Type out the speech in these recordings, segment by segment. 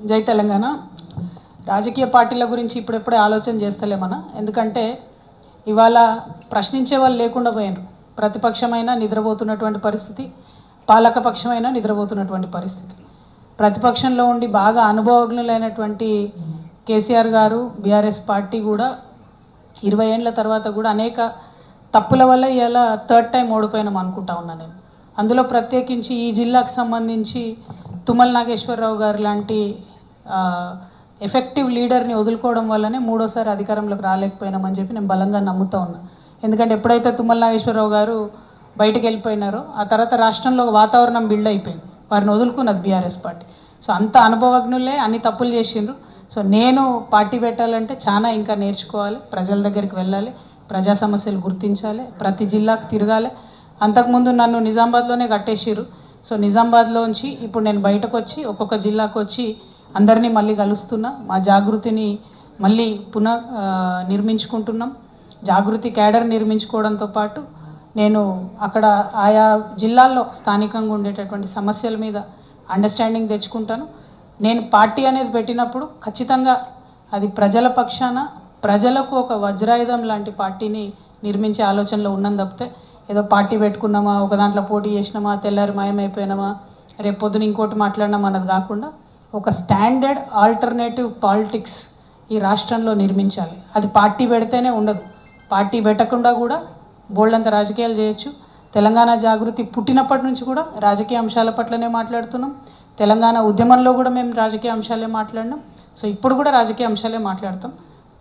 జై తెలంగాణ. రాజకీయ పార్టీల గురించి ఇప్పుడెప్పుడే ఆలోచన చేస్తలేమన్నా, ఎందుకంటే ఇవాళ ప్రశ్నించే వాళ్ళు లేకుండా పోయినారు. ప్రతిపక్షమైనా నిద్రపోతున్నటువంటి పరిస్థితి, పాలకపక్షమైనా నిద్రపోతున్నటువంటి పరిస్థితి. ప్రతిపక్షంలో ఉండి బాగా అనుభవజ్ఞులైనటువంటి కేసీఆర్ గారు, బీఆర్ఎస్ పార్టీ కూడా 20 ఏళ్ల తర్వాత కూడా అనేక తప్పుల వల్ల ఇలా థర్డ్ టైం ఓడిపోయినాం అనుకుంటా ఉన్నాను నేను. అందులో ప్రత్యేకించి ఈ జిల్లాకు సంబంధించి తుమ్మల నాగేశ్వరరావు గారు లాంటి ఎఫెక్టివ్ లీడర్ని వదులుకోవడం వల్లనే మూడోసారి అధికారంలోకి రాలేకపోయినామని చెప్పి నేను బలంగా నమ్ముతా ఉన్నా. ఎందుకంటే ఎప్పుడైతే తుమ్మల నాగేశ్వరరావు గారు బయటకు వెళ్ళిపోయినారో ఆ తర్వాత రాష్ట్రంలో వాతావరణం బిల్డ్ అయిపోయింది. వారిని వదులుకున్నది బీఆర్ఎస్ పార్టీ. సో అంత అనుభవజ్ఞులే అన్ని తప్పులు చేసిండ్రు. సో నేను పార్టీ పెట్టాలంటే చాలా ఇంకా నేర్చుకోవాలి, ప్రజల దగ్గరికి వెళ్ళాలి, ప్రజా సమస్యలు గుర్తించాలి, ప్రతి జిల్లాకు తిరగాలి. అంతకుముందు నన్ను నిజామాబాద్లోనే కట్టేసిర్రు. సో నిజామాబాద్లోంచి ఇప్పుడు నేను బయటకు వచ్చి ఒక్కొక్క జిల్లాకు వచ్చి అందరినీ మళ్ళీ కలుస్తున్నా. మా జాగృతిని మళ్ళీ నిర్మించుకుంటున్నాం. జాగృతి క్యాడర్ నిర్మించుకోవడంతో పాటు నేను అక్కడ ఆయా జిల్లాల్లో స్థానికంగా ఉండేటటువంటి సమస్యల మీద అండర్స్టాండింగ్ తెచ్చుకుంటాను. నేను పార్టీ అనేది పెట్టినప్పుడు ఖచ్చితంగా అది ప్రజల పక్షాన, ప్రజలకు ఒక వజ్రాయుధం లాంటి పార్టీని నిర్మించే ఆలోచనలో ఉన్నాను తప్పితే ఏదో పార్టీ పెట్టుకున్నామా, ఒక దాంట్లో పోటీ చేసినామా, తెల్లారి మాయమైపోయినామా, రేపు పొద్దున ఇంకోటి మాట్లాడినామా అన్నది కాకుండా ఒక స్టాండర్డ్ ఆల్టర్నేటివ్ పాలిటిక్స్ ఈ రాష్ట్రంలో నిర్మించాలి. అది పార్టీ పెడితేనే ఉండదు, పార్టీ పెట్టకుండా కూడా బోల్డంత రాజకీయాలు చేయొచ్చు. తెలంగాణ జాగృతి పుట్టినప్పటి నుంచి కూడా రాజకీయ అంశాల పట్లనే మాట్లాడుతున్నాం. తెలంగాణ ఉద్యమంలో కూడా మేము రాజకీయ అంశాలే మాట్లాడినాం. సో ఇప్పుడు కూడా రాజకీయ అంశాలే మాట్లాడతాం.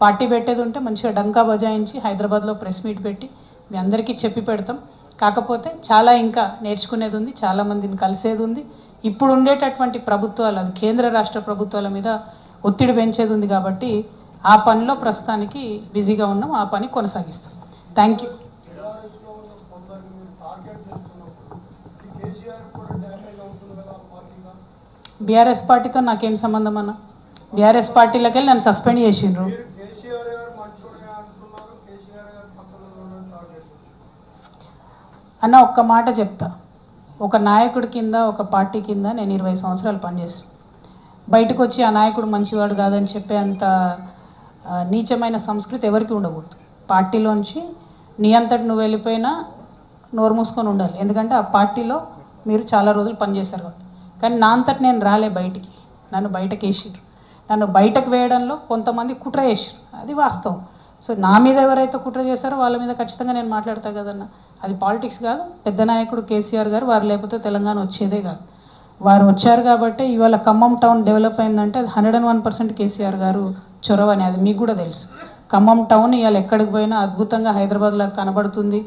పార్టీ పెట్టేది ఉంటే మంచిగా డంకా బజాయించి హైదరాబాద్లో ప్రెస్ మీట్ పెట్టి మీ అందరికీ చెప్పి పెడతాం. కాకపోతే చాలా ఇంకా నేర్చుకునేది ఉంది, చాలామందిని కలిసేది ఉంది. ఇప్పుడు ఉండేటటువంటి ప్రభుత్వాలు, అది కేంద్ర రాష్ట్ర ప్రభుత్వాల మీద ఒత్తిడి పెంచేది ఉంది కాబట్టి ఆ పనిలో ప్రస్తుతానికి బిజీగా ఉన్నాం. ఆ పని కొనసాగిస్తాం. Thank you. బీఆర్ఎస్ పార్టీతో నాకేం సంబంధం అన్న? బీఆర్ఎస్ పార్టీలోకి వెళ్ళి నన్ను సస్పెండ్ చేసిండ్రు. అన్న ఒక్క మాట చెప్తా, ఒక నాయకుడి కింద, ఒక పార్టీ కింద నేను 20 సంవత్సరాలు పనిచేస్తాను. బయటకు వచ్చి ఆ నాయకుడు మంచివాడు కాదని చెప్పే అంత నీచమైన సంస్కృతి ఎవరికి ఉండకూడదు. పార్టీలోంచి నీ అంతటి నువ్వు వెళ్ళిపోయినా నోరు మూసుకొని ఉండాలి. ఎందుకంటే ఆ పార్టీలో మీరు చాలా రోజులు పనిచేశారు కాబట్టి. కానీ నా అంతటి నేను రాలే బయటికి, నన్ను బయటకు వేసిర్రు. నన్ను బయటకు వేయడంలో కొంతమంది కుట్ర చేసిర్రు, అది వాస్తవం. సో నా మీద ఎవరైతే కుట్ర చేశారో వాళ్ళ మీద ఖచ్చితంగా నేను మాట్లాడతా కదన్న. అది పాలిటిక్స్ కాదు. పెద్ద నాయకుడు కేసీఆర్ గారు, వారు లేకపోతే తెలంగాణ వచ్చేదే కాదు. వారు వచ్చారు కాబట్టి ఇవాళ ఖమ్మం టౌన్ డెవలప్ అయిందంటే అది 101% కేసీఆర్ గారు చొరవ అని, అది మీకు కూడా తెలుసు. ఖమ్మం టౌన్ ఇవాళ ఎక్కడికి పోయినా అద్భుతంగా హైదరాబాద్లో కనబడుతుంది.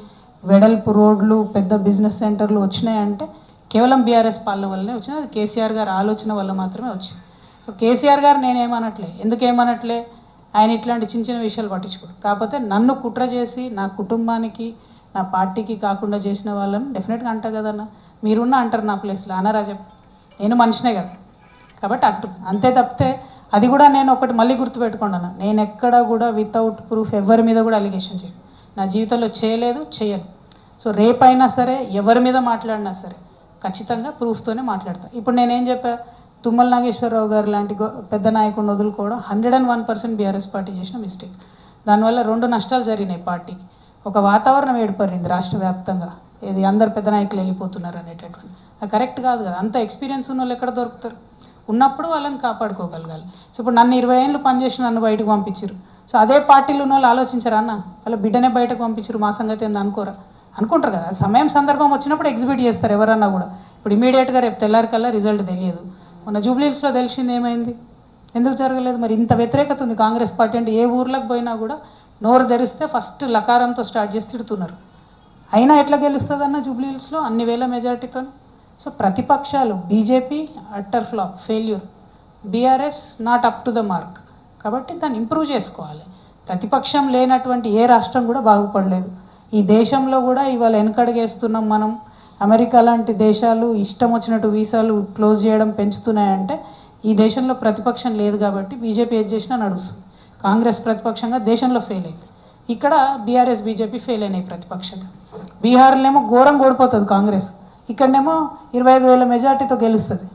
వెడల్పు రోడ్లు, పెద్ద బిజినెస్ సెంటర్లు వచ్చినాయంటే కేవలం బీఆర్ఎస్ పాలన వల్లనే వచ్చింది. అది కేసీఆర్ గారు ఆలోచన వల్ల మాత్రమే వచ్చింది. సో కేసీఆర్ గారు నేనేమనట్లే, ఎందుకేమనట్లే, ఆయన ఇట్లాంటి చిన్న చిన్న విషయాలు పట్టించుకోరు. కాకపోతే నన్ను కుట్ర చేసి నా కుటుంబానికి, నా పార్టీకి కాకుండా చేసిన వాళ్ళని డెఫినెట్గా అంటా కదన్న. మీరున్న అంటారు నా ప్లేస్లో, అనరా చెప్పు, నేను మనిషినే కదా. కాబట్టి అంతే తప్పితే అది కూడా నేను ఒకటి మళ్ళీ గుర్తుపెట్టుకోండి అన్న, నేను ఎక్కడ కూడా వితౌట్ ప్రూఫ్ ఎవరి మీద కూడా అలిగేషన్ చేయను. నా జీవితంలో చేయలేదు, చేయను. సో రేపైనా సరే ఎవరి మీద మాట్లాడినా సరే ఖచ్చితంగా ప్రూఫ్తోనే మాట్లాడతాను. ఇప్పుడు నేనేం చెప్పా, తుమ్మల నాగేశ్వరరావు గారు లాంటి పెద్ద నాయకుడిని వదులుకోవడం 101% బీఆర్ఎస్ పార్టీ చేసిన మిస్టేక్. దానివల్ల 2 నష్టాలు జరిగినాయి పార్టీకి. ఒక వాతావరణం ఏర్పడింది రాష్ట్ర వ్యాప్తంగా, ఇది అందరు పెద్ద నాయకులు వెళ్ళిపోతున్నారు అనేటటువంటి. అది కరెక్ట్ కాదు కదా. అంత ఎక్స్పీరియన్స్ ఉన్న వాళ్ళు ఎక్కడ దొరుకుతారు? ఉన్నప్పుడు వాళ్ళని కాపాడుకోగలగాలి. సో ఇప్పుడు నన్ను 20 ఏళ్ళు పనిచేసి నన్ను బయటకు పంపించారు. సో అదే పార్టీలో ఉన్న వాళ్ళు ఆలోచించారు, అన్న వాళ్ళ బిడ్డనే బయటకు పంపించారు, మా సంగతి ఏంది అనుకోరా? అనుకుంటారు కదా. సమయం సందర్భం వచ్చినప్పుడు ఎగ్జిబిట్ చేస్తారు ఎవరన్నా కూడా. ఇప్పుడు ఇమీడియట్గా రేపు తెల్లారికల్లా రిజల్ట్ తెలియదు. మొన్న జూబ్లీహిల్స్లో తెలిసింది ఏమైంది, ఎందుకు జరగలేదు? మరి ఇంత వ్యతిరేకత ఉంది కాంగ్రెస్ పార్టీ అంటే. ఏ ఊర్లకు పోయినా కూడా నోరు ధరిస్తే ఫస్ట్ లకారంతో స్టార్ట్ చేసి తిడుతున్నారు. అయినా ఎట్లా గెలుస్తుంది అన్న జూబ్లీహిల్స్లో అన్ని వేల మెజార్టీతో? సో ప్రతిపక్షాలు, BJP utter flop, failure, BRS not up to the mark. కాబట్టి దాన్ని ఇంప్రూవ్ చేసుకోవాలి. ప్రతిపక్షం లేనటువంటి ఏ రాష్ట్రం కూడా బాగుపడలేదు. ఈ దేశంలో కూడా ఇవాళ వెనకడుగేస్తున్నాం మనం. అమెరికా లాంటి దేశాలు ఇష్టం వచ్చినట్టు వీసాలు క్లోజ్ చేయడం పెంచుతున్నాయంటే ఈ దేశంలో ప్రతిపక్షం లేదు కాబట్టి బీజేపీ ఏది చేసినా నడుస్తుంది. కాంగ్రెస్ ప్రతిపక్షంగా దేశంలో ఫెయిల్ అయింది. ఇక్కడ బీఆర్ఎస్, బీజేపీ ఫెయిల్ అయినాయి ప్రతిపక్షంగా. బీహార్లోనేమో ఘోరంగా ఓడిపోతుంది కాంగ్రెస్, ఇక్కడనేమో 25,000 మెజార్టీతో గెలుస్తుంది.